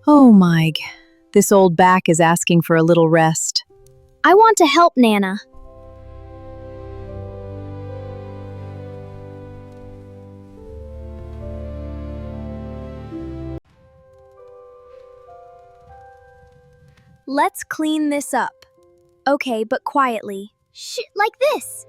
Oh my, this old back is asking for a little rest. I want to help Nana. Let's clean this up. Okay, but quietly. Shh, like this.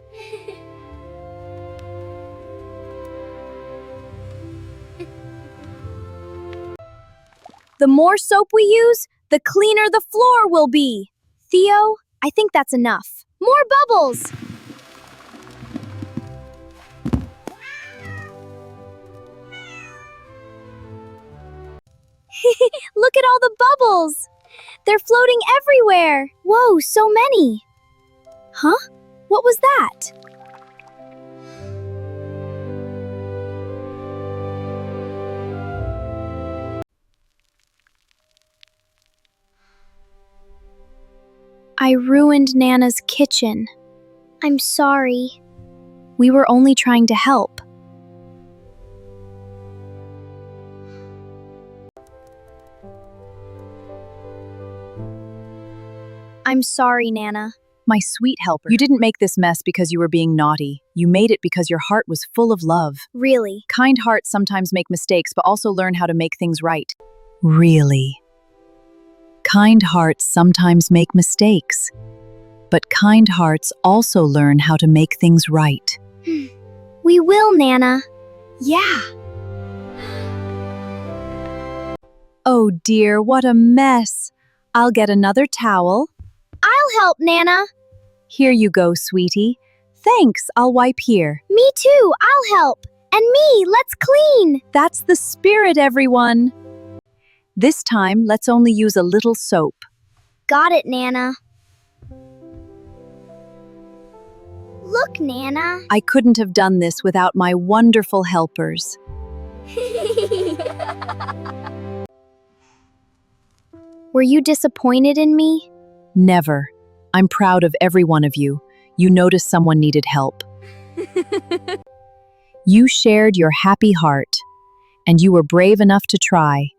The more soap we use, the cleaner the floor will be. Theo, I think that's enough. More bubbles! Look at all the bubbles! They're floating everywhere! Whoa, so many! Huh? What was that? I ruined Nana's kitchen. I'm sorry. We were only trying to help. I'm sorry, Nana. My sweet helper, you didn't make this mess because you were being naughty. You made it because your heart was full of love. Really? Kind hearts sometimes make mistakes, but also learn how to make things right. Really? Kind hearts sometimes make mistakes, but kind hearts also learn how to make things right. We will, Nana. Yeah. Oh dear, what a mess. I'll get another towel. I'll help, Nana. Here you go, sweetie. Thanks, I'll wipe here. Me too, I'll help. And me, let's clean. That's the spirit, everyone. This time, let's only use a little soap. Got it, Nana. Look, Nana. I couldn't have done this without my wonderful helpers. Were you disappointed in me? Never. I'm proud of every one of you. You noticed someone needed help. You shared your happy heart, and you were brave enough to try.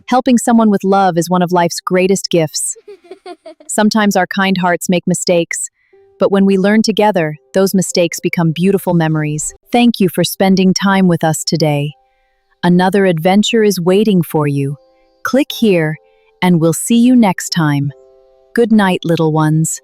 Helping someone with love is one of life's greatest gifts. Sometimes our kind hearts make mistakes, but when we learn together, those mistakes become beautiful memories. Thank you for spending time with us today. Another adventure is waiting for you. Click here, and we'll see you next time. Good night, little ones.